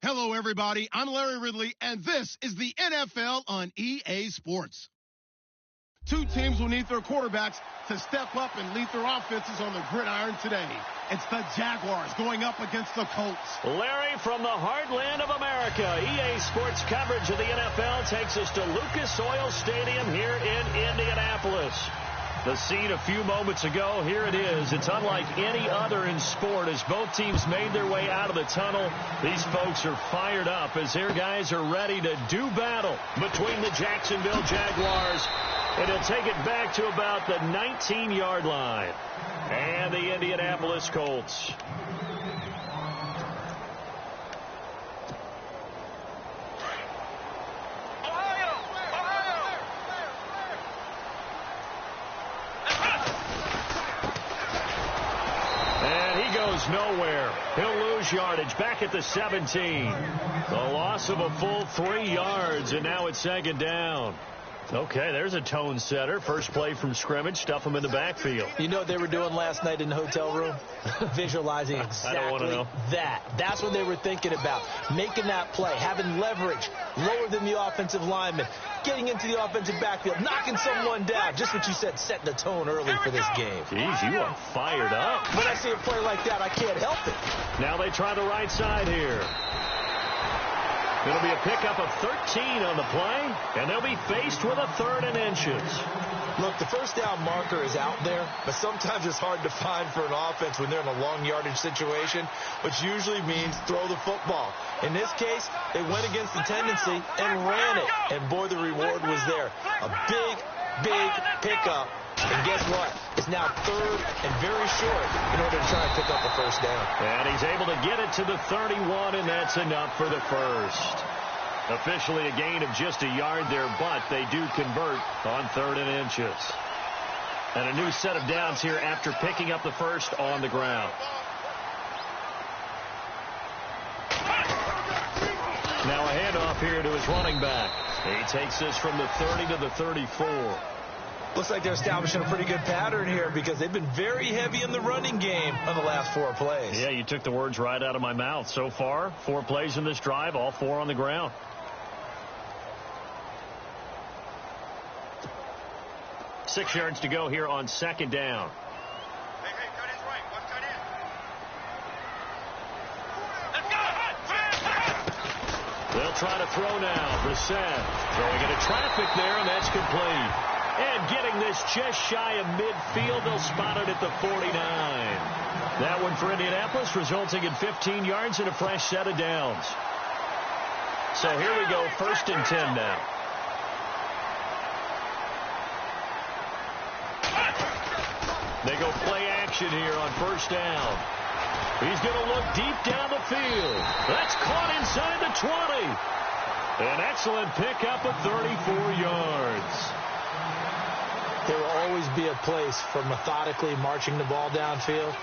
Hello, everybody. I'm Larry Ridley, and this is the NFL on EA Sports. Two teams will need their quarterbacks to step up and lead their offenses on the gridiron today. It's the Jaguars going up against the Colts. Larry, from the heartland of America, EA Sports coverage of the NFL takes us to Lucas Oil Stadium here in Indianapolis. The scene a few moments ago, here it is. It's unlike any other in sport as both teams made their way out of the tunnel. These folks are fired up as their guys are ready to do battle between the Jacksonville Jaguars. And he'll take it back to about the 19-yard line. And the Indianapolis Colts. Nowhere. He'll lose yardage back at the 17. The loss of a full 3 yards, and now it's second down. Okay, there's a tone setter. First play from scrimmage, stuff them in the backfield. You know what they were doing last night in the hotel room? Visualizing exactly that. That's what they were thinking about. Making that play, having leverage, lower than the offensive lineman, getting into the offensive backfield, knocking someone down. Just what you said, setting the tone early for this game. Jeez, you are fired up. When I see a play like that, I can't help it. Now they try the right side here. It'll be a pickup of 13 on the play, and they'll be faced with a 3rd and inches. Look, the first down marker is out there, but sometimes it's hard to find for an offense when they're in a long yardage situation, which usually means throw the football. In this case, they went against the tendency and ran it, and boy, the reward was there. A big, big pickup. And guess what? It's now 3rd and very short in order to try and pick up the first down. And he's able to get it to the 31, and that's enough for the first. Officially a gain of just a yard there, but they do convert on 3rd and inches. And a new set of downs here after picking up the first on the ground. Now a handoff here to his running back. He takes this from the 30 to the 34. Looks like they're establishing a pretty good pattern here because they've been very heavy in the running game on the last 4 plays. Yeah, you took the words right out of my mouth. So far, 4 plays in this drive, all 4 on the ground. Six yards to go here on second down. Hey, tight end's right. Watch tight end. They'll try to throw now. Brissett throwing into traffic there, and that's complete. And getting this just shy of midfield, they'll spot it at the 49. That one for Indianapolis, resulting in 15 yards and a fresh set of downs. So here we go, 1st and 10 now. They go play action here on first down. He's going to look deep down the field. That's caught inside the 20. An excellent pickup of 34 yards. There will always be a place for methodically marching the ball downfield.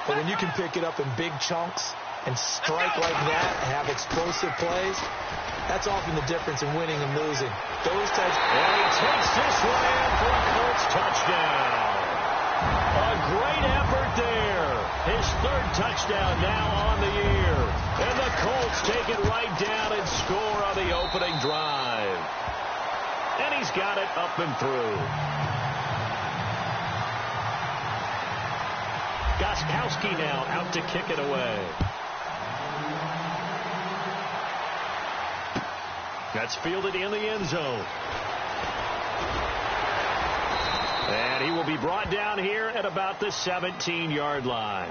But when you can pick it up in big chunks and strike like that and have explosive plays, that's often the difference in winning and losing. Those types. And he takes this one in for a Colts touchdown. A great effort there. His third touchdown now on the year. And the Colts take it right down and score on the opening drive. And he's got it up and through. Gostkowski now out to kick it away. That's fielded in the end zone. And he will be brought down here at about the 17-yard line.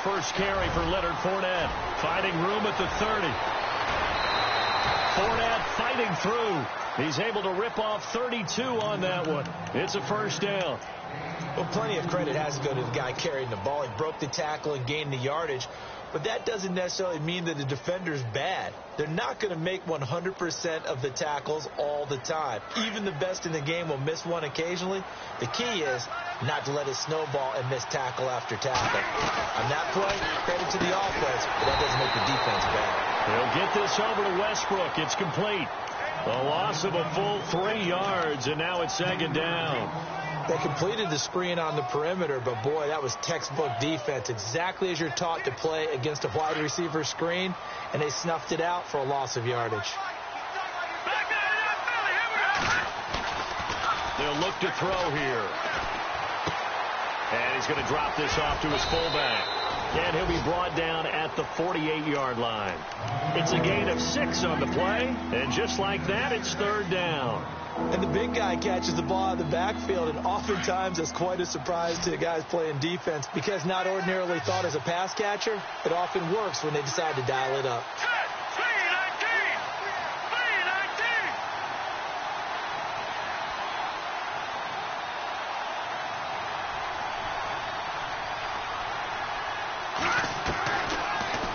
First carry for Leonard Fournette. Finding room at the 30. Fournette fighting through. He's able to rip off 32 on that one. It's a first down. Well, plenty of credit has to go to the guy carrying the ball. He broke the tackle and gained the yardage. But that doesn't necessarily mean that the defender's bad. They're not going to make 100% of the tackles all the time. Even the best in the game will miss one occasionally. The key is not to let it snowball and miss tackle after tackle. On that play, credit to the offense, but that doesn't make the defense bad. He'll get this over to Westbrook. It's complete. A loss of a full 3 yards, and now it's second down. They completed the screen on the perimeter, but boy, that was textbook defense. Exactly as you're taught to play against a wide receiver screen, and they snuffed it out for a loss of yardage. They'll look to throw here. And he's going to drop this off to his fullback. And he'll be brought down at the 48-yard line. It's a gain of 6 on the play. And just like that, it's third down. And the big guy catches the ball out of the backfield, and oftentimes it's quite a surprise to the guys playing defense because not ordinarily thought as a pass catcher, it often works when they decide to dial it up.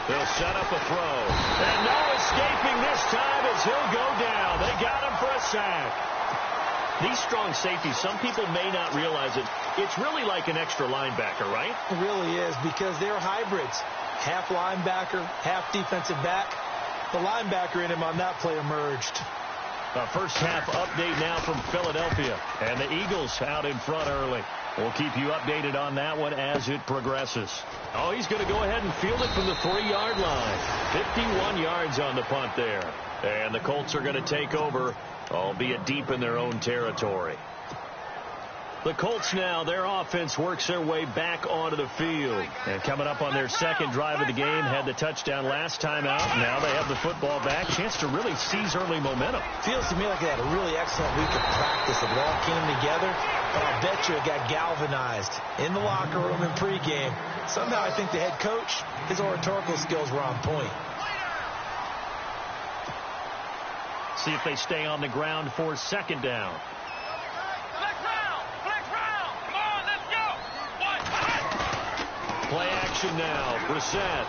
They'll set up a throw. And no escaping this time as he'll go down. They got him for a sack. These strong safeties, some people may not realize it. It's really like an extra linebacker, right? It really is because they're hybrids. Half linebacker, half defensive back. The linebacker in him on that play emerged. A first half update now from Philadelphia. And the Eagles out in front early. We'll keep you updated on that one as it progresses. Oh, he's going to go ahead and field it from the 3-yard line. 51 yards on the punt there. And the Colts are going to take over, albeit deep in their own territory. The Colts now, their offense works their way back onto the field. And coming up on their second drive of the game, had the touchdown last time out. Now they have the football back. Chance to really seize early momentum. Feels to me like they had a really excellent week of practice. It all came together. But I'll bet you it got galvanized in the locker room in pregame. Somehow I think the head coach, his oratorical skills were on point. See if they stay on the ground for second down. Play action now. Brissett.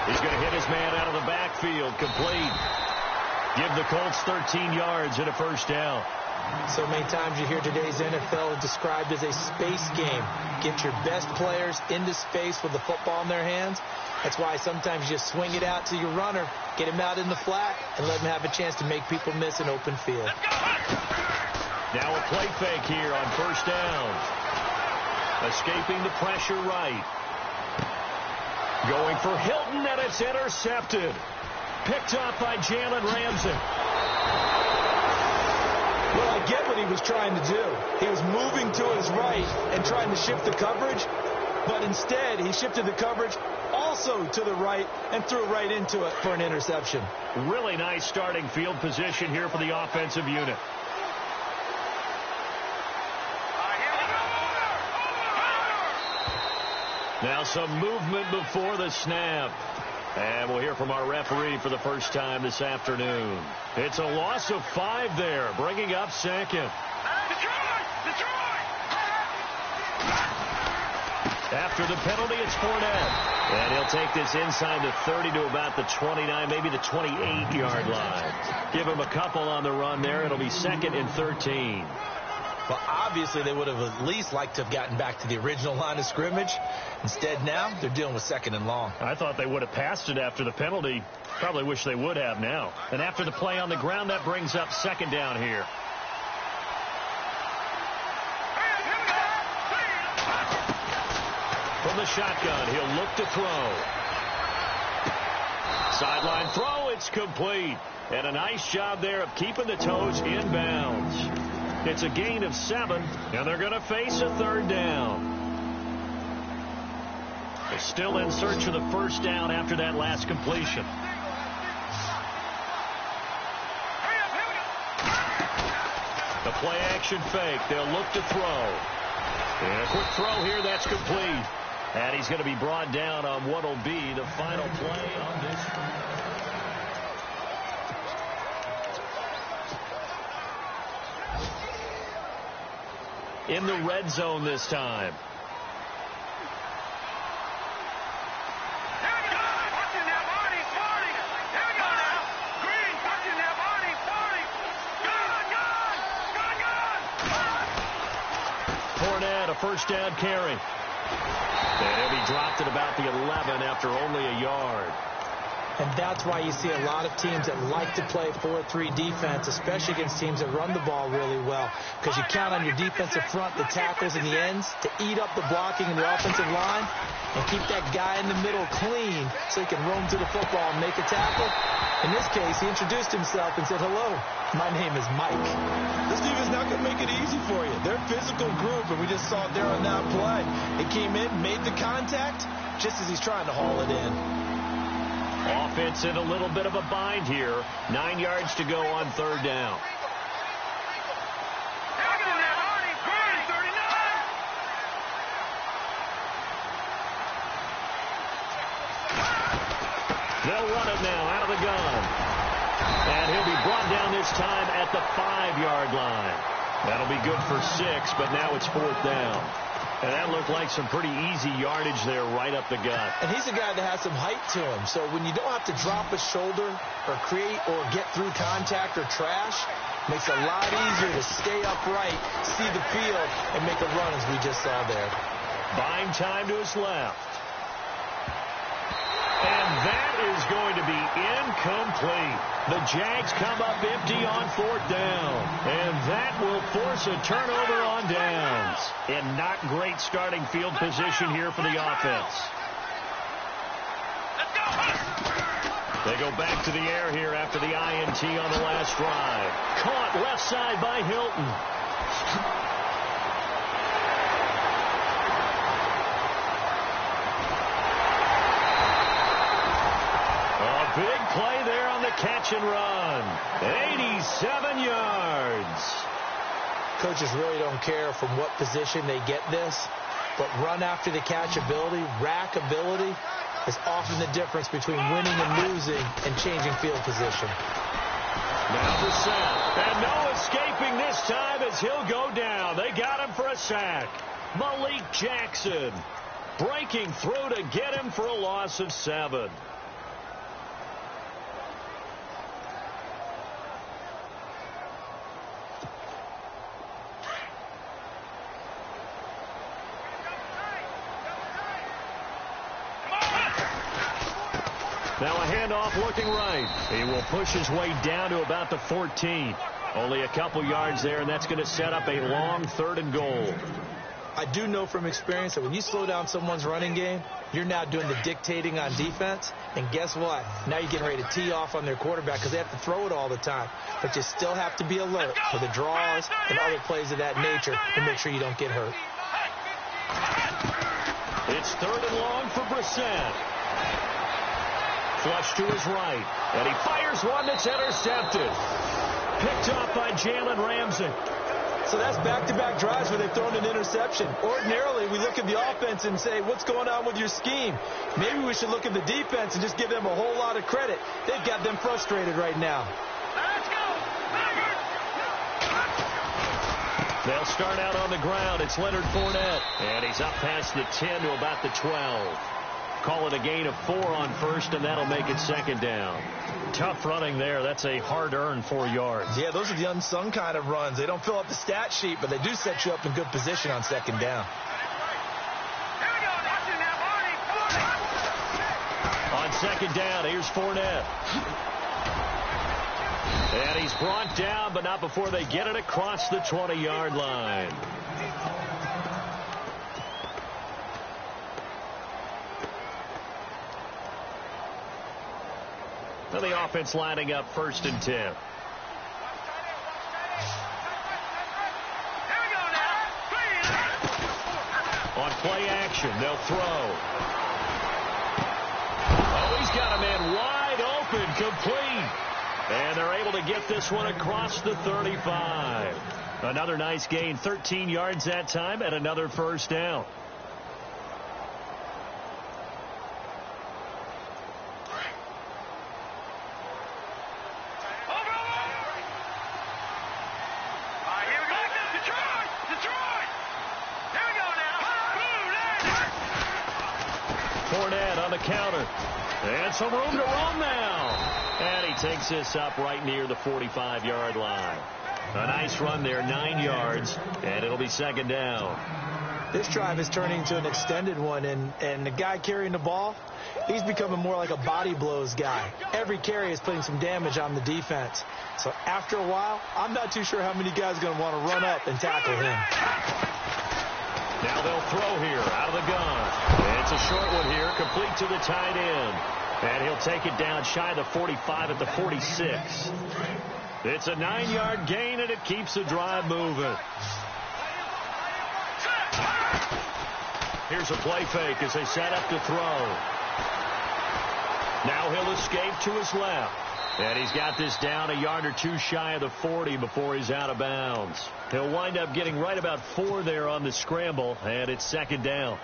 He's going to hit his man out of the backfield. Complete. Give the Colts 13 yards and a first down. So many times you hear today's NFL described as a space game. Get your best players into space with the football in their hands. That's why sometimes you just swing it out to your runner, get him out in the flat, and let him have a chance to make people miss an open field. Now a play fake here on first down. Escaping the pressure right. Going for Hilton, and it's intercepted. Picked up by Jalen Ramsey. Well, I get what he he was trying to do. He was moving to his right and trying to shift the coverage, but instead he shifted the coverage also to the right and threw right into it for an interception. Really nice starting field position here for the offensive unit. Now some movement before the snap. And we'll hear from our referee for the first time this afternoon. It's a loss of 5 there, bringing up second. After the penalty, it's Fournette. And he'll take this inside the 30 to about the 29, maybe the 28-yard line. Give him a couple on the run there. It'll be 2nd and 13. Well, obviously, they would have at least liked to have gotten back to the original line of scrimmage. Instead, now, they're dealing with 2nd and long. I thought they would have passed it after the penalty. Probably wish they would have now. And after the play on the ground, that brings up 2nd down here. From the shotgun, he'll look to throw. Sideline throw, it's complete. And a nice job there of keeping the toes in bounds. It's a gain of 7, and they're going to face a 3rd down. They're still in search of the first down after that last completion. The play action fake. They'll look to throw. And a quick throw here. That's complete. And he's going to be brought down on what will be the final play on this. In the red zone this time. Fournette, a first down carry. And he'll be dropped at about the 11 after only a yard. And that's why you see a lot of teams that like to play 4-3 defense, especially against teams that run the ball really well, because you count on your defensive front, the tackles and the ends, to eat up the blocking in the offensive line and keep that guy in the middle clean so he can roam to the football and make a tackle. In this case, he introduced himself and said, "Hello, my name is Mike." This defense not going to make it easy for you. They're a physical group, and we just saw it there on that play. It came in, made the contact, just as he's trying to haul it in. Offense in a little bit of a bind here. 9 yards to go on 3rd down. They'll run it now out of the gun. And he'll be brought down this time at the 5-yard line. That'll be good for 6, but now it's 4th down. And that looked like some pretty easy yardage there right up the gut. And he's a guy that has some height to him. So when you don't have to drop a shoulder or create or get through contact or trash, makes it a lot easier to stay upright, see the field, and make a run as we just saw there. Buying time to his left. And that is going to be incomplete. The Jags come up empty on 4th down. And that will force a turnover on downs. And not great starting field position here for the offense. They go back to the air here after the INT on the last drive. Caught left side by Hilton. Big play there on the catch and run. 87 yards. Coaches really don't care from what position they get this, but run after the catch ability, rack ability, is often the difference between winning and losing and changing field position. Now the sack. And no escaping this time as he'll go down. They got him for a sack. Malik Jackson breaking through to get him for a loss of 7. Now a handoff looking right. He will push his way down to about the 14. Only a couple yards there, and that's going to set up a long 3rd and goal. I do know from experience that when you slow down someone's running game, you're now doing the dictating on defense. And guess what? Now you're getting ready to tee off on their quarterback because they have to throw it all the time. But you still have to be alert for the draws and other plays of that nature to make sure you don't get hurt. It's 3rd and long for Brissett. Flush to his right. And he fires one that's intercepted. Picked off by Jalen Ramsey. So that's back-to-back drives where they've thrown an interception. Ordinarily, we look at the offense and say, what's going on with your scheme? Maybe we should look at the defense and just give them a whole lot of credit. They've got them frustrated right now. Let's go! They'll start out on the ground. It's Leonard Fournette. And he's up past the 10 to about the 12. Call it a gain of 4 on first, and that'll make it 2nd down. Tough running there. That's a hard-earned 4 yards. Yeah, those are the unsung kind of runs. They don't fill up the stat sheet, but they do set you up in good position on 2nd down. On 2nd down, here's Fournette. And he's brought down, but not before they get it across the 20-yard line. So the offense lining up 1st and 10. On play action, they'll throw. Oh, he's got a man wide open, complete. And they're able to get this one across the 35. Another nice gain, 13 yards that time, and another 1st down. Fournette on the counter. And some room to run now. And he takes this up right near the 45-yard line. A nice run there, 9 yards, and it'll be 2nd down. This drive is turning into an extended one, and the guy carrying the ball, he's becoming more like a body blows guy. Every carry is putting some damage on the defense. So after a while, I'm not too sure how many guys are going to want to run up and tackle him. Now they'll throw here out of the gun. It's a short one here, complete to the tight end. And he'll take it down shy of the 45 at the 46. It's a 9-yard gain, and it keeps the drive moving. Here's a play fake as they set up to throw. Now he'll escape to his left. And he's got this down a yard or 2 shy of the 40 before he's out of bounds. He'll wind up getting right about 4 there on the scramble, and it's 2nd down.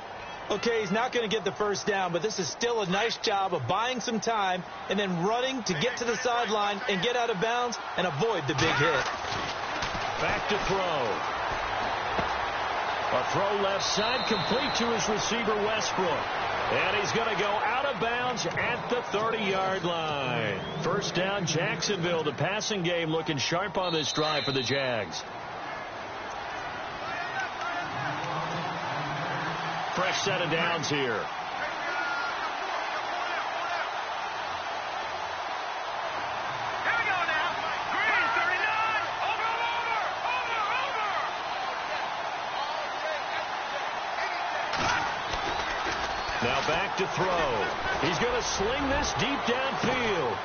Okay, he's not going to get the 1st down, but this is still a nice job of buying some time and then running to get to the sideline and get out of bounds and avoid the big hit. Back to throw. A throw left side, complete to his receiver, Westbrook. And he's going to go out of bounds at the 30-yard line. 1st down, Jacksonville. The passing game looking sharp on this drive for the Jags. Fresh set of downs here. Now back to throw. He's going to sling this deep downfield.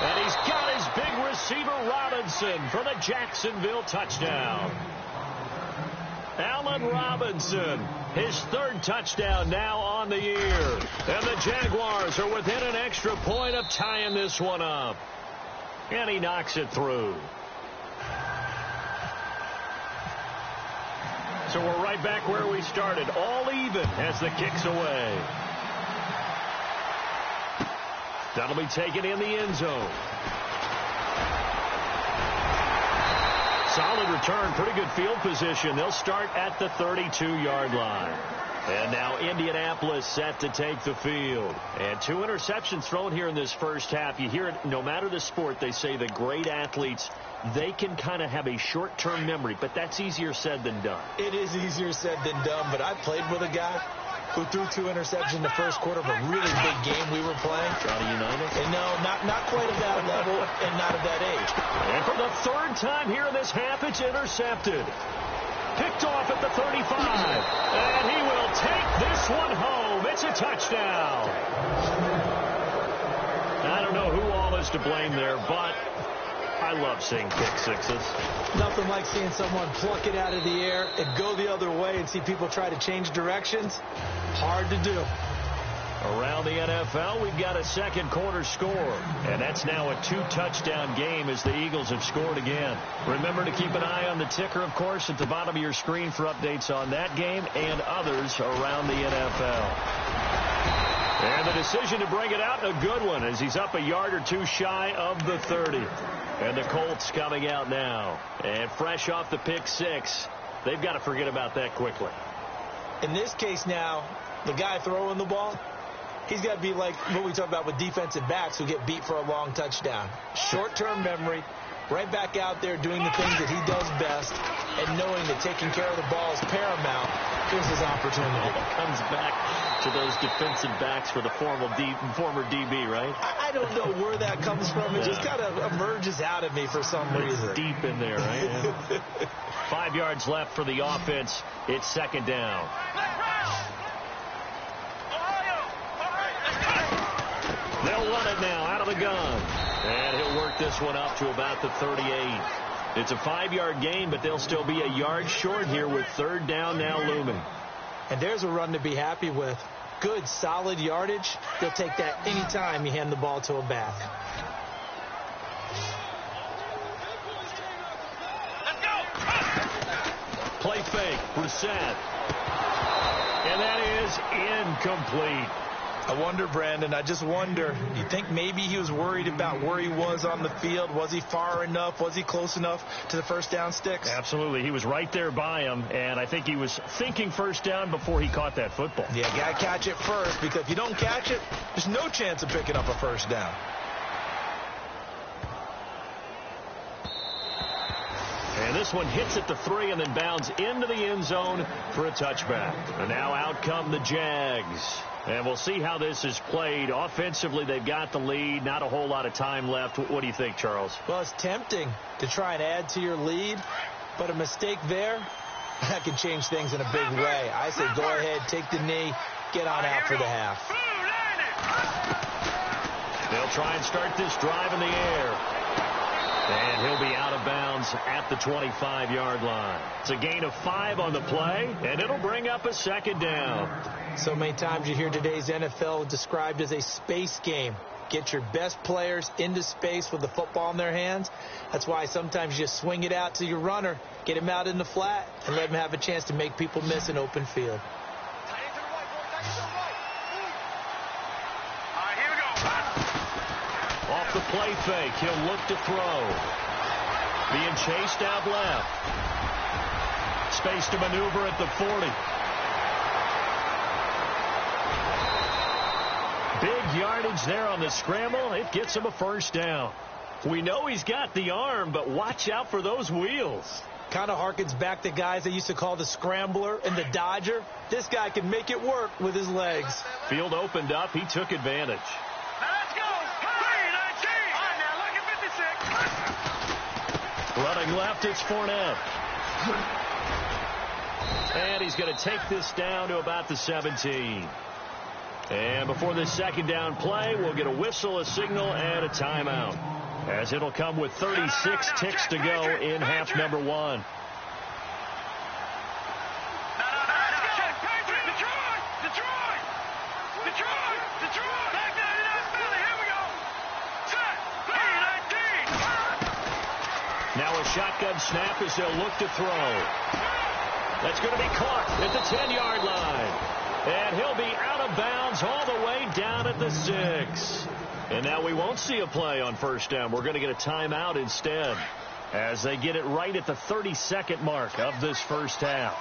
And he's got his big receiver, Robinson, for the Jacksonville touchdown. Allen Robinson, his 3rd touchdown now on the year. And the Jaguars are within an extra point of tying this one up. And he knocks it through. So we're right back where we started, all even as the kick's away. That'll be taken in the end zone. Solid return, pretty good field position. They'll start at the 32-yard line. And now Indianapolis set to take the field. And 2 interceptions thrown here in this first half. You hear it, no matter the sport, they say the great athletes, they can kind of have a short-term memory, but that's easier said than done. It is easier said than done, but I played with a guy who threw 2 interceptions in the first quarter of a really big game we were playing. Johnny Unitas? And no, not quite at that level and not at that age. And for the 3rd time here in this half, it's intercepted. Picked off at the 35. And It's a touchdown. I don't know who all is to blame there, but I love seeing pick sixes. Nothing like seeing someone pluck it out of the air and go the other way and see people try to change directions. Hard to do. Around the NFL, we've got a second quarter score, and that's now a 2-touchdown game as the Eagles have scored again. Remember to keep an eye on the ticker, of course, at the bottom of your screen for updates on that game and others around the NFL. And the decision to bring it out, a good one, as he's up a yard or two shy of the 30. And the Colts coming out now. And fresh off the pick six, they've got to forget about that quickly. In this case now, the guy throwing the ball, he's got to be like what we talk about with defensive backs who get beat for a long touchdown. Short-term memory, right back out there doing the things that he does best, and knowing that taking care of the ball is paramount. Here's his opportunity. Comes back to those defensive backs for the former DB, right? I don't know where that comes from. It just kind of emerges out of me for some reason. It's deep in there, right? Yeah. 5 yards left for the offense. It's second down. They'll run it now out of the gun. And he'll work this one up to about the 38. It's a 5-yard gain, but they'll still be a yard short here with third down now looming. And there's a run to be happy with. Good, solid yardage. They'll take that any time you hand the ball to a back. Play fake, Brissett. And that is incomplete. I wonder, Brandon, I just wonder, you think maybe he was worried about where he was on the field? Was he far enough? Was he close enough to the first down sticks? Absolutely. He was right there by him, and I think he was thinking first down before he caught that football. Yeah, got to catch it first, because if you don't catch it, there's no chance of picking up a first down. And this one hits at the 3 and then bounds into the end zone for a touchback. And now out come the Jags. And we'll see how this is played. Offensively, they've got the lead. Not a whole lot of time left. What do you think, Charles? Well, it's tempting to try and add to your lead, but a mistake there, that can change things in a big way. I say go ahead, take the knee, get on out for the half. They'll try and start this drive in the air. And he'll be out of bounds at the 25-yard line. It's a gain of 5 on the play, and it'll bring up a second down. So many times you hear today's NFL described as a space game. Get your best players into space with the football in their hands. That's why sometimes you swing it out to your runner, get him out in the flat, and let him have a chance to make people miss an open field. Off the play fake, he'll look to throw. Being chased out left. Space to maneuver at the 40. Big yardage there on the scramble. It gets him a first down. We know he's got the arm, but watch out for those wheels. Kind of harkens back to guys they used to call the scrambler and the dodger. This guy can make it work with his legs. Field opened up. He took advantage. Running left, it's Fournette. And he's going to take this down to about the 17. And before this second down play, we'll get a whistle, a signal, and a timeout, as it'll come with 36 ticks to go in half number 1. Now a shotgun snap as they'll look to throw. That's going to be caught at the 10-yard line. And he'll be out of bounds all the way down at the 6. And now we won't see a play on first down. We're going to get a timeout instead, as they get it right at the 32nd mark of this first half.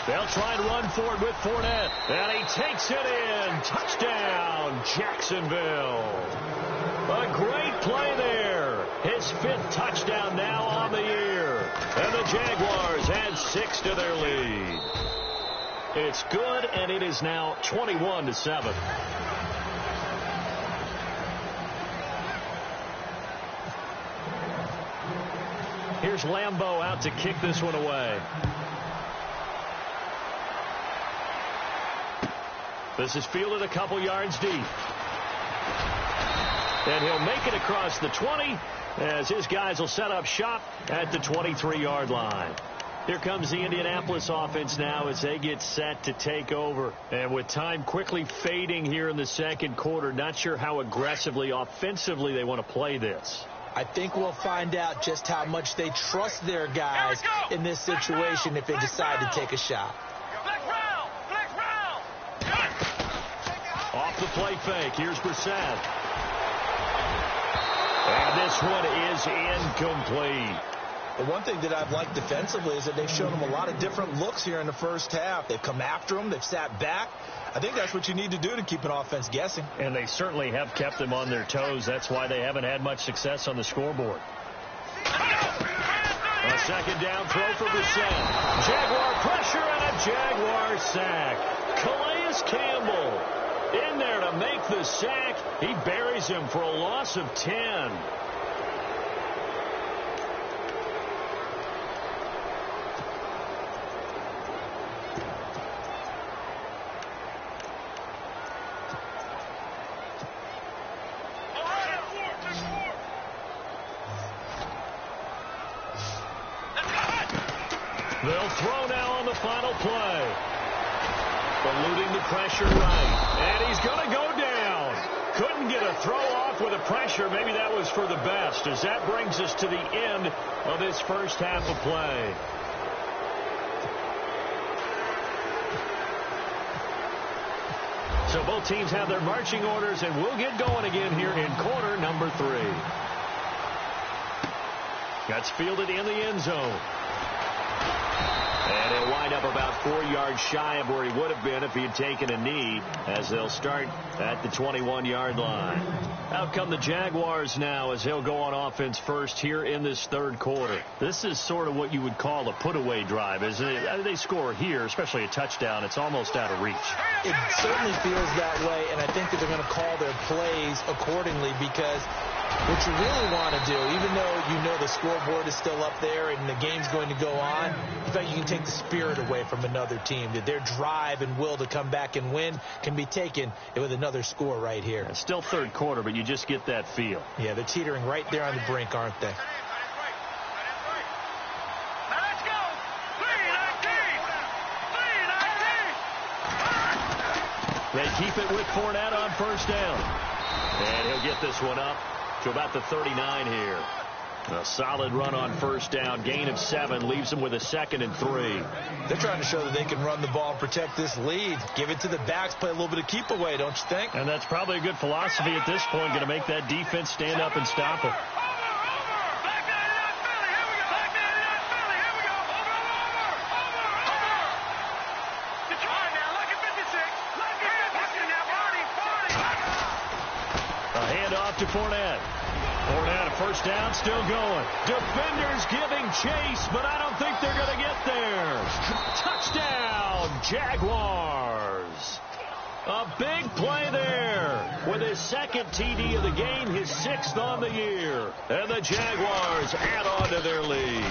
They'll try and run for it with Fournette. And he takes it in. Touchdown, Jacksonville. A great play there. His 5th touchdown now on the year. And the Jaguars add 6 to their lead. It's good, and it is now 21-7. Here's Lambeau out to kick this one away. This is fielded a couple yards deep. And he'll make it across the 20 as his guys will set up shop at the 23-yard line. Here comes the Indianapolis offense now as they get set to take over. And with time quickly fading here in the second quarter, not sure how aggressively, offensively they want to play this. I think we'll find out just how much they trust their guys in this situation if they decide to take a shot. Off the play fake, here's Brissett. And this one is incomplete. The one thing that I've liked defensively is that they've shown them a lot of different looks here in the first half. They've come after them. They've sat back. I think that's what you need to do to keep an offense guessing. And they certainly have kept them on their toes. That's why they haven't had much success on the scoreboard. A second down throw for Brissett. Jaguar pressure and a Jaguar sack. Calais Campbell in there to make the sack. He buries him for a loss of 10. They'll throw now on the final play. Eluding the pressure right. And he's going to go down. Couldn't get a throw off with the pressure. Maybe that was for the best, as that brings us to the end of this first half of play. So both teams have their marching orders, and we'll get going again here in quarter number 3. That's fielded in the end zone. And he'll wind up about 4 yards shy of where he would have been if he had taken a knee, as they'll start at the 21-yard line. Out come the Jaguars now as they'll go on offense first here in this third quarter. This is sort of what you would call a put-away drive, isn't it? They score here, especially a touchdown. It's almost out of reach. It certainly feels that way, and I think that they're going to call their plays accordingly, because what you really want to do, even though you know the scoreboard is still up there and the game's going to go on, in fact, you can take the spirit away from another team. That their drive and will to come back and win can be taken with another score right here. It's still third quarter, but you just get that feel. Yeah, they're teetering right there on the brink, aren't they? They keep it with Fournette on first down. And he'll get this one up to about the 39 here. A solid run on first down. Gain of 7 leaves them with a 2nd and 3. They're trying to show that they can run the ball and protect this lead. Give it to the backs, play a little bit of keep away, don't you think? And that's probably a good philosophy at this point, going to make that defense stand up and stop it. A handoff to Fournette. Fournette, a first down, still going. Defenders giving chase, but I don't think they're going to get there. Touchdown, Jaguars. A big play there with his 2nd TD of the game, his 6th on the year. And the Jaguars add on to their lead.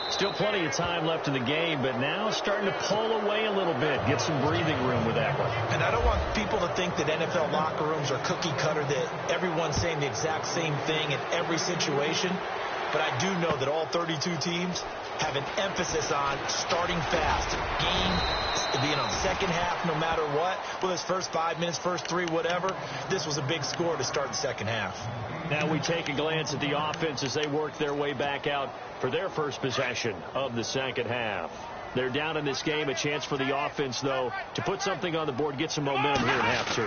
Still plenty of time left in the game, but now starting to pull away a little bit. Get some breathing room with that one. And I don't want people to think that NFL locker rooms are cookie cutter, that everyone's saying the exact same thing in every situation. But I do know that all 32 teams have an emphasis on starting fast. Game, being on second half no matter what. Well, this first 5 minutes, first 3, whatever. This was a big score to start the second half. Now we take a glance at the offense as they work their way back out for their first possession of the second half. They're down in this game. A chance for the offense, though, to put something on the board, get some momentum here in half 2.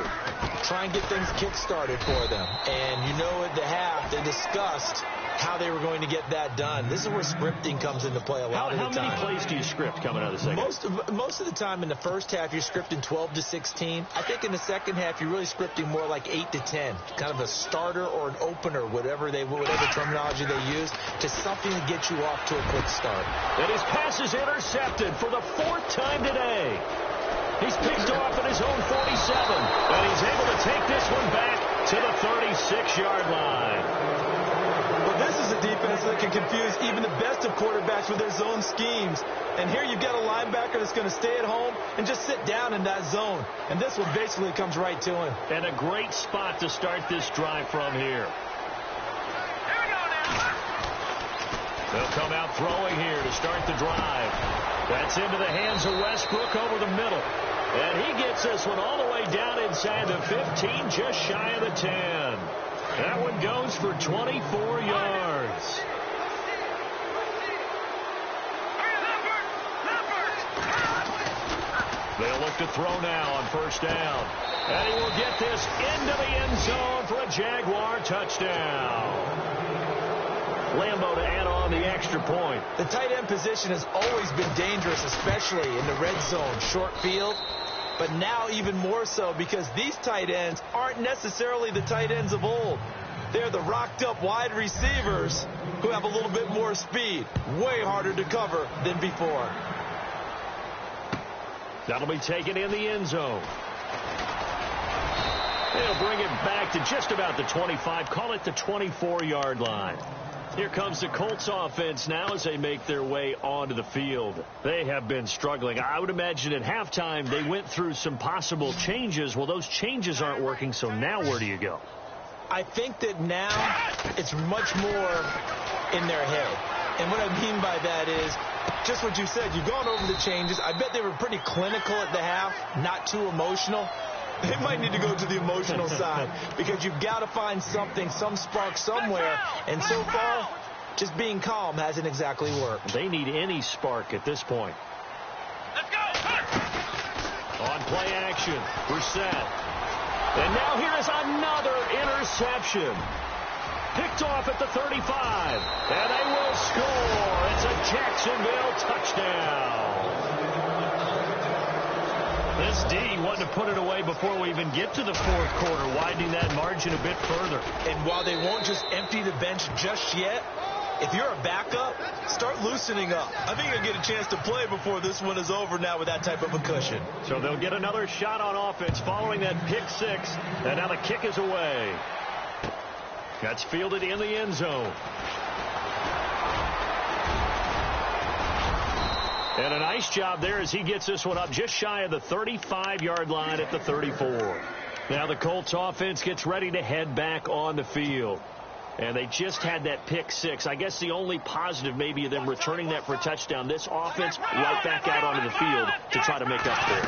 Try and get things kick-started for them. And you know at the half, they discussed how they were going to get that done. This is where scripting comes into play a lot of the time. How many plays do you script coming out of the second half? Most of the time in the first half, you're scripting 12 to 16. I think in the second half, you're really scripting more like 8 to 10. Kind of a starter or an opener, whatever terminology they use, to something to get you off to a quick start. And his pass is intercepted for the 4th time today. He's picked off at his own 47, and he's able to take this one back to the 36-yard line. But this is a defense defense that can confuse even the best of quarterbacks with their zone schemes. And here you've got a linebacker that's going to stay at home and just sit down in that zone. And this one basically comes right to him. And a great spot to start this drive from here. They'll come out throwing here to start the drive. That's into the hands of Westbrook over the middle. And he gets this one all the way down inside the 15, just shy of the 10. That one goes for 24 yards. They'll look to throw now on first down. And he will get this into the end zone for a Jaguar touchdown. Lambeau to add on the extra point. The tight end position has always been dangerous, especially in the red zone, short field. But now even more so because these tight ends aren't necessarily the tight ends of old. They're the rocked-up wide receivers who have a little bit more speed. Way harder to cover than before. That'll be taken in the end zone. They'll bring it back to just about the 25. Call it the 24-yard line. Here comes the Colts offense now as they make their way onto the field. They have been struggling. I would imagine at halftime they went through some possible changes. Well, those changes aren't working, so now where do you go? I think that now it's much more in their head. And what I mean by that is just what you said. You've gone over the changes. I bet they were pretty clinical at the half, not too emotional. They might need to go to the emotional side because you've got to find something, some spark somewhere. And so far, just being calm hasn't exactly worked. They need any spark at this point. Let's go. On play action, Brissett. And now here is another interception. Picked off at the 35. And they will score. It's a Jacksonville touchdown. This D wanted to put it away before we even get to the fourth quarter, widening that margin a bit further. And while they won't just empty the bench just yet, if you're a backup, start loosening up. I think you'll get a chance to play before this one is over now with that type of a cushion. So they'll get another shot on offense following that pick six. And now the kick is away. That's fielded in the end zone. And a nice job there as he gets this one up just shy of the 35-yard line at the 34. Now the Colts offense gets ready to head back on the field. And they just had that pick six. I guess the only positive maybe of them returning that for a touchdown. This offense right back out onto the field to try to make up for it.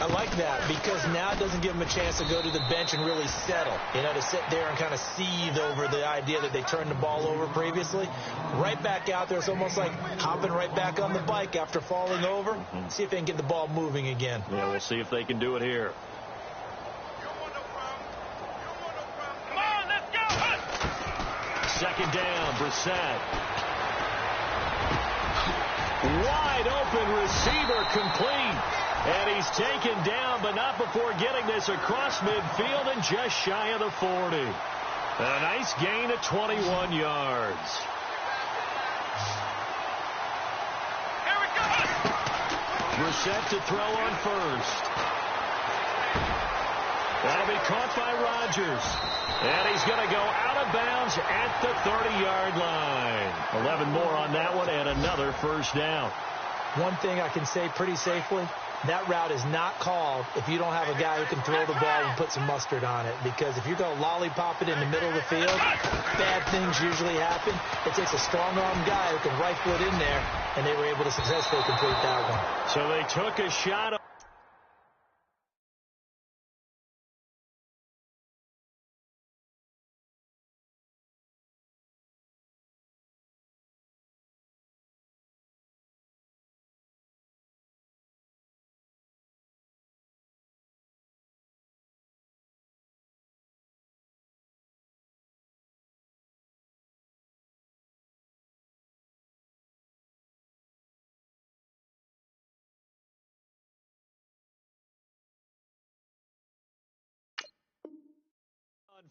I like that because now it doesn't give them a chance to go to the bench and really settle. You know, to sit there and kind of seethe over the idea that they turned the ball over previously. Right back out there. It's almost like hopping right back on the bike after falling over. See if they can get the ball moving again. Yeah, we'll see if they can do it here. Second down, Brissett. Wide open receiver complete. And he's taken down, but not before getting this across midfield and just shy of the 40. A nice gain of 21 yards. Here we go. Brissett to throw on first. That'll be caught by Rodgers. And he's going to go out of bounds at the 30-yard line. 11 more on that one and another first down. One thing I can say pretty safely, that route is not called if you don't have a guy who can throw the ball and put some mustard on it. Because if you're going to lollipop it in the middle of the field, bad things usually happen. It takes a strong-arm guy who can rifle it in there, and they were able to successfully complete that one. So they took a shot.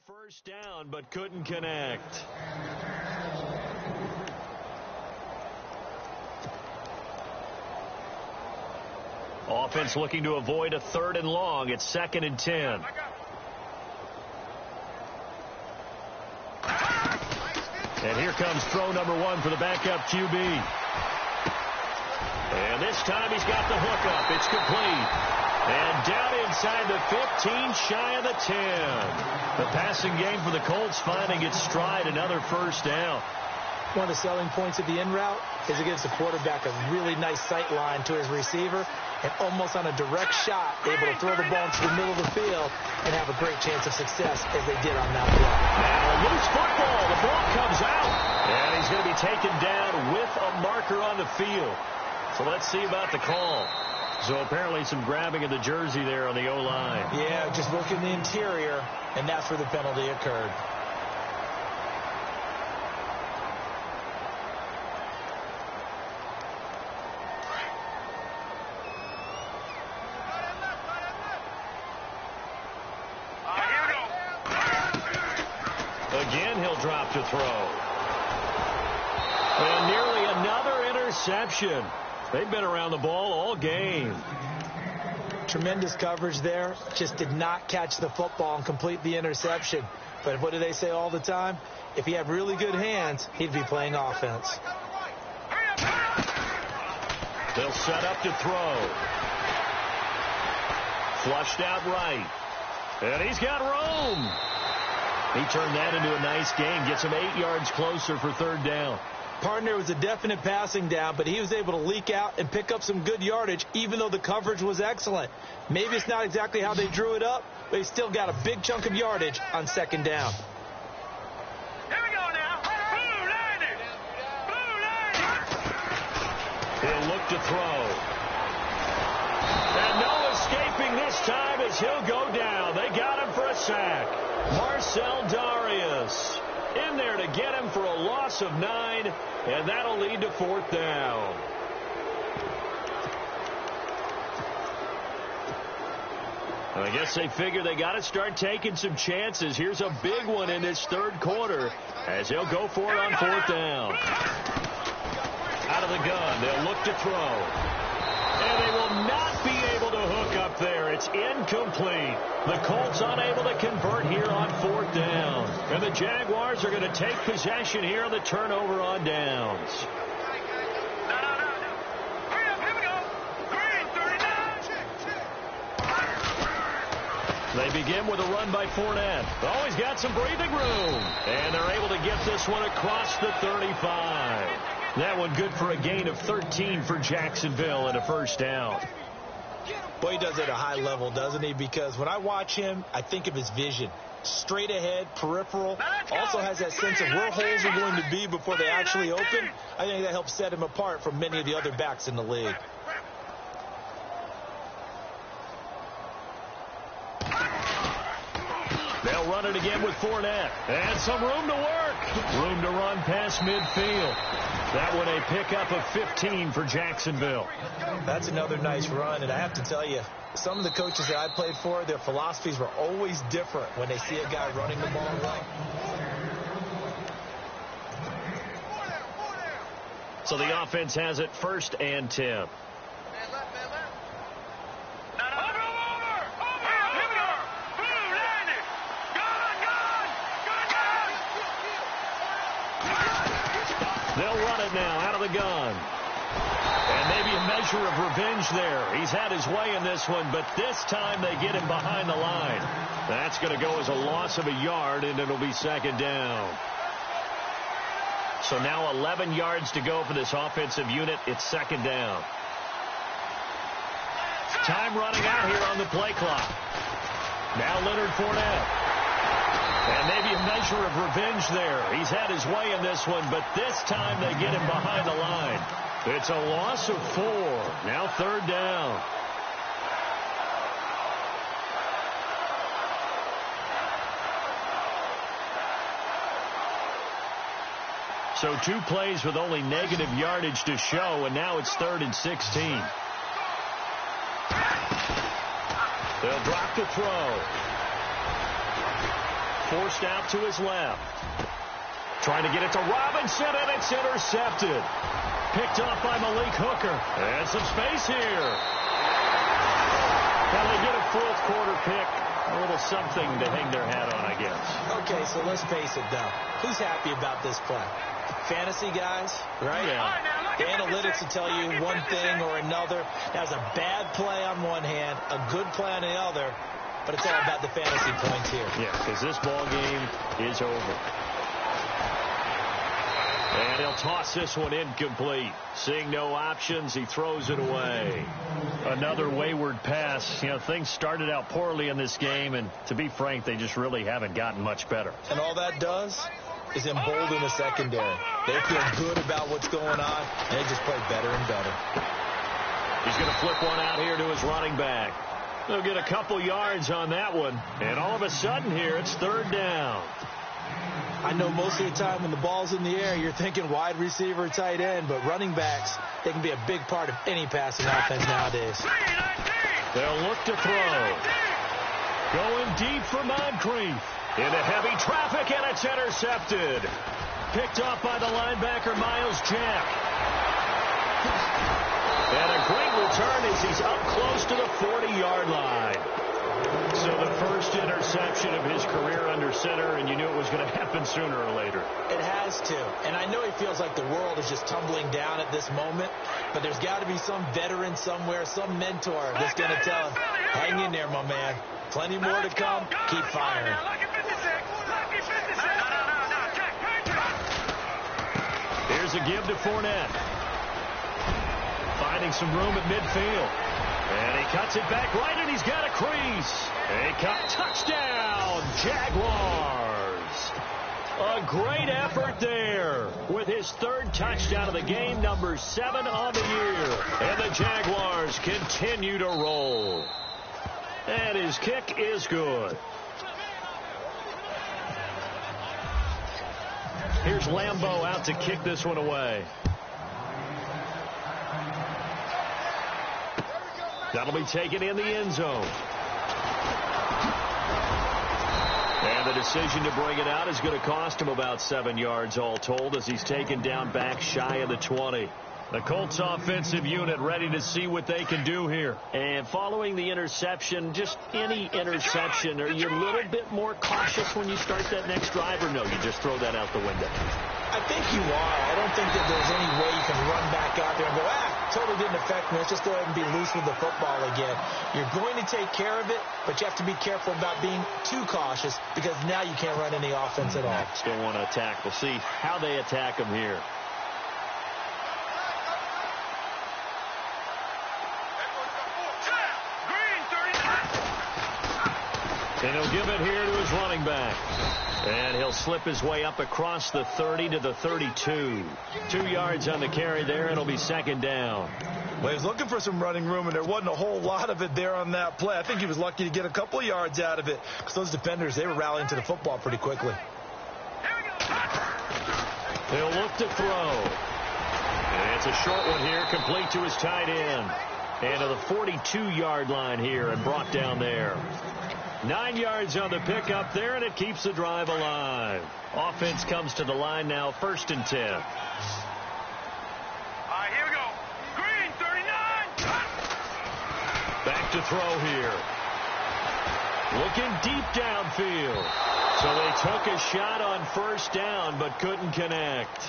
First down, but couldn't connect. Offense looking to avoid a 3rd and long. It's 2nd and 10. And here here comes throw number 1 for the backup QB. And this time he's got the hookup. It's complete. And down inside the 15, shy of the 10. The passing game for the Colts finding its stride, another first down. One of the selling points of the in route is it gives the quarterback a really nice sight line to his receiver and almost on a direct shot able to throw the ball into the middle of the field and have a great chance of success as they did on that play. Now a loose football. The ball comes out. And he's going to be taken down with a marker on the field. So let's see about the call. So apparently some grabbing of the jersey there on the O-line. Yeah, just look in the interior, and that's where the penalty occurred. Again, he'll drop to throw. And nearly another interception. They've been around the ball all game. Tremendous coverage there. Just did not catch the football and complete the interception. But what do they say all the time? If he had really good hands, he'd be playing offense. They'll set up to throw. Flushed out right. And he's got room. He turned that into a nice gain. Gets him 8 yards closer for third down. Partner was a definite passing down, but he was able to leak out and pick up some good yardage, even though the coverage was excellent. Maybe it's not exactly how they drew it up, but he still got a big chunk of yardage on second down. Here we go now. Blue 90. He'll look to throw. And no escaping this time as he'll go down. They got him for a sack. Marcel Darius in there to get him for a loss of 9, and that'll lead to fourth down. I guess they figure they got to start taking some chances. Here's a big one in this third quarter as he'll go for it on fourth down. Out of the gun, they'll look to throw. And they will not be able to hook up there. It's incomplete. The Colts unable to convert here on fourth down. And the Jaguars are going to take possession here on the turnover on downs. Hurry up, here we go. 3:39. They begin with a run by Fournette. Oh, he's got some breathing room. And they're able to get this one across the 35. That one good for a gain of 13 for Jacksonville and a first down. Boy, he does it at a high level, doesn't he? Because when I watch him, I think of his vision. Straight ahead, peripheral. Also has that sense of where holes are going to be before they actually open. I think that helps set him apart from many of the other backs in the league. They'll run it again with Fournette. And some room to work. Room to run past midfield. That one a pickup of 15 for Jacksonville. That's another nice run, and I have to tell you, some of the coaches that I played for, their philosophies were always different when they see a guy running the ball well. So the offense has it first and 10. They'll run it now out of the gun. And maybe a measure of revenge there. He's had his way in this one, but this time they get him behind the line. That's going to go as a loss of a yard, and it'll be second down. So now 11 yards to go for this offensive unit. It's second down. Time running out here on the play clock. Now Leonard Fournette. And maybe a measure of revenge there. He's had his way in this one, but this time they get him behind the line. It's a loss of 4. Now third down. So 2 plays with only negative yardage to show, and now it's 3rd and 16. They'll drop to throw. Forced out to his left. Trying to get it to Robinson, and it's intercepted. Picked off by Malik Hooker. And some space here. Now they get a fourth quarter pick. A little something to hang their hat on, I guess. Okay, so let's face it, though. Who's happy about this play? fantasy guys, right? Yeah. The analytics will tell you one thing or another. That's a bad play on one hand, a good play on the other, but it's all about the fantasy points here. Yeah, because this ball game is over. And he'll toss this one incomplete. Seeing no options, he throws it away. Another wayward pass. You know, things started out poorly in this game, and to be frank, they just really haven't gotten much better. And all that does is embolden the secondary. They feel good about what's going on, and they just play better and better. He's going to flip one out here to his running back. They'll get a couple yards on that one, and all of a sudden here, it's third down. I know most of the time when the ball's in the air, you're thinking wide receiver, tight end, but running backs, they can be a big part of any passing offense nowadays. They'll look to throw. Going deep for Moncrief. Into heavy traffic, and it's intercepted. Picked off by the linebacker, Miles Jack. And a great return as he's up close to the 40-yard line. So the first interception of his career under center, and you knew it was going to happen sooner or later. It has to. And I know he feels like the world is just tumbling down at this moment, but there's got to be some veteran somewhere, some mentor that's going to tell him, hang in there, my man. Plenty more to come. Keep firing. Here's a give to Fournette. Finding some room at midfield. And he cuts it back right, and he's got a crease. A cut, touchdown, Jaguars. A great effort there with his third touchdown of the game, number 7 on the year. And the Jaguars continue to roll. And his kick is good. Here's Lambeau out to kick this one away. That'll be taken in the end zone. And the decision to bring it out is going to cost him about 7 yards all told as he's taken down back shy of the 20. The Colts offensive unit ready to see what they can do here. And following the interception, just any interception, are you a little bit more cautious when you start that next drive, or no, you just throw that out the window? I think you are. I don't think that there's any way you can run back out there and go, totally didn't affect me. Let's just go ahead and be loose with the football again. You're going to take care of it, but you have to be careful about being too cautious because now you can't run any offense at all. Still want to attack. We'll see how they attack him here. And he'll give it here to his running back. And he'll slip his way up across the 30 to the 32. 2 yards on the carry there. It'll be second down. Well, he was looking for some running room, and there wasn't a whole lot of it there on that play. I think he was lucky to get a couple of yards out of it because those defenders, they were rallying to the football pretty quickly. He'll look to throw. And it's a short one here, complete to his tight end. And to the 42-yard line here and brought down there. 9 yards on the pickup there, and it keeps the drive alive. Offense comes to the line now, 1st and 10. All right, here we go. Green, 39. Back to throw here. Looking deep downfield. So they took a shot on 1st down, but couldn't connect.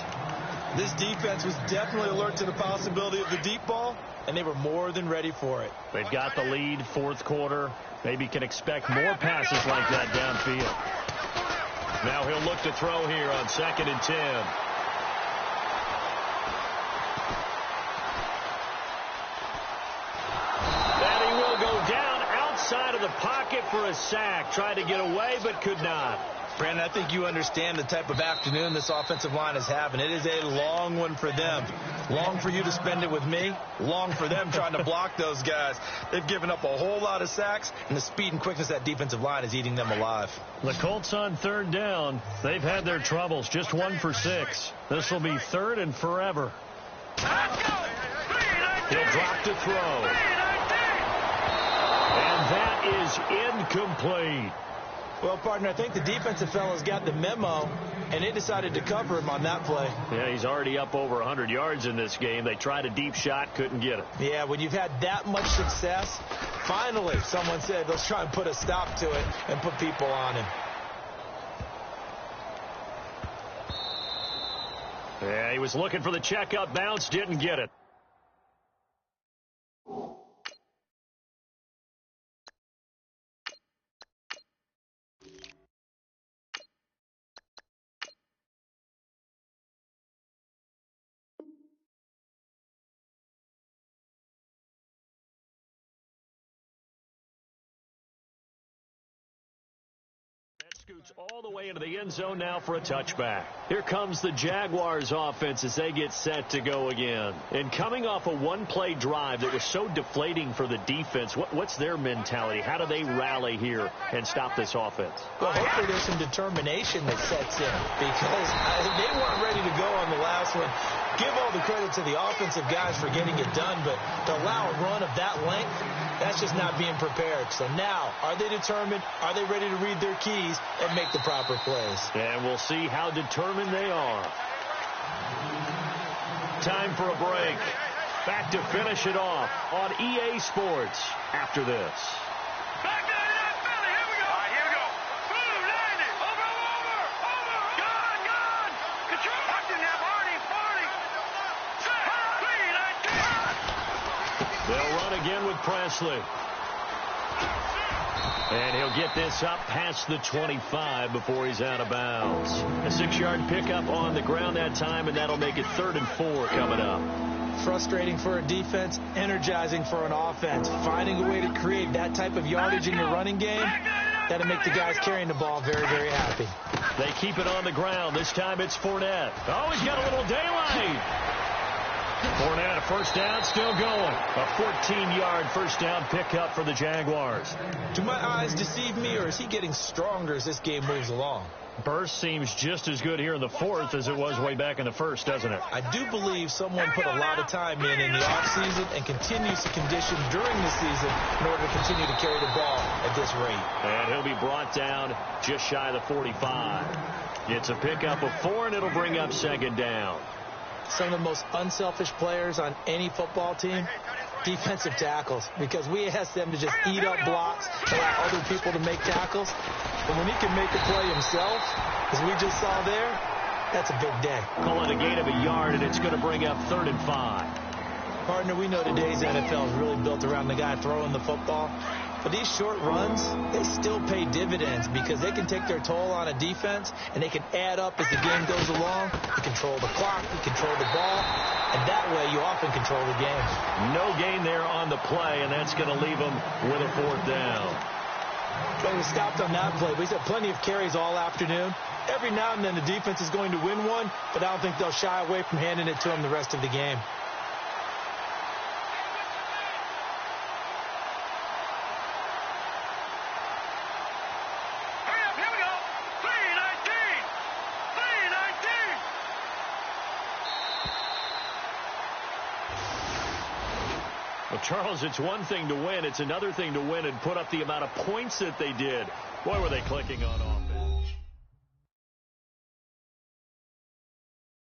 This defense was definitely alert to the possibility of the deep ball, and they were more than ready for it. They've got the lead, 4th quarter. Maybe can expect more passes like that downfield. Now he'll look to throw here on 2nd and 10. And he will go down outside of the pocket for a sack. Tried to get away, but could not. Brandon, I think you understand the type of afternoon this offensive line is having. It is a long one for them. Long for you to spend it with me. Long for them trying to block those guys. They've given up a whole lot of sacks, and the speed and quickness of that defensive line is eating them alive. The Colts on 3rd down. They've had their troubles. Just 1 for 6. This will be 3rd and forever. He'll drop to throw. And that is incomplete. Well, partner, I think the defensive fellas got the memo, and they decided to cover him on that play. Yeah, he's already up over 100 yards in this game. They tried a deep shot, couldn't get it. Yeah, when you've had that much success, finally someone said, let's try and put a stop to it and put people on him. Yeah, he was looking for the checkup bounce, didn't get it. Scoots all the way into the end zone now for a touchback. Here comes the Jaguars offense as they get set to go again. And coming off a one-play drive that was so deflating for the defense, what's their mentality? How do they rally here and stop this offense? Well, hopefully there's some determination that sets in because they weren't ready to go on the last one. Give all the credit to the offensive guys for getting it done, but to allow a run of that length, that's just not being prepared. So now, are they determined? Are they ready to read their keys and make the proper plays? And we'll see how determined they are. Time for a break. Back to finish it off on EA Sports after this. Back 99 Philly, here we go. All right, here we go. Blue 90. Over. Gone. Control. Watching that, Barney. Set. 3-19. They'll run again with Presley. And he'll get this up past the 25 before he's out of bounds. A 6-yard pickup on the ground that time, and that'll make it 3rd and 4 coming up. Frustrating for a defense, energizing for an offense. Finding a way to create that type of yardage in your running game, that'll make the guys carrying the ball very, very happy. They keep it on the ground. This time it's Fournette. Oh, he's got a little daylight. Fournette, first down, still going. A 14-yard first down pickup for the Jaguars. Do my eyes deceive me, or is he getting stronger as this game moves along? Burst seems just as good here in the 4th as it was way back in the 1st, doesn't it? I do believe someone put a lot of time in the offseason and continues to condition during the season in order to continue to carry the ball at this rate. And he'll be brought down just shy of the 45. It's a pickup of 4, and it'll bring up 2nd down. Some of the most unselfish players on any football team, defensive tackles, because we ask them to just eat up blocks, allow other people to make tackles. But when he can make a play himself, as we just saw there, that's a big day. Call it a gain of a yard, and it's going to bring up 3rd and 5. Partner, we know today's NFL is really built around the guy throwing the football. But these short runs, they still pay dividends because they can take their toll on a defense, and they can add up as the game goes along. You control the clock, you control the ball, and that way you often control the game. No gain there on the play, and that's going to leave them with a 4th down. Well, we stopped on that play. We had plenty of carries all afternoon. Every now and then the defense is going to win one, but I don't think they'll shy away from handing it to them the rest of the game. Well, Charles, it's one thing to win. It's another thing to win and put up the amount of points that they did. Boy, were they clicking on offense.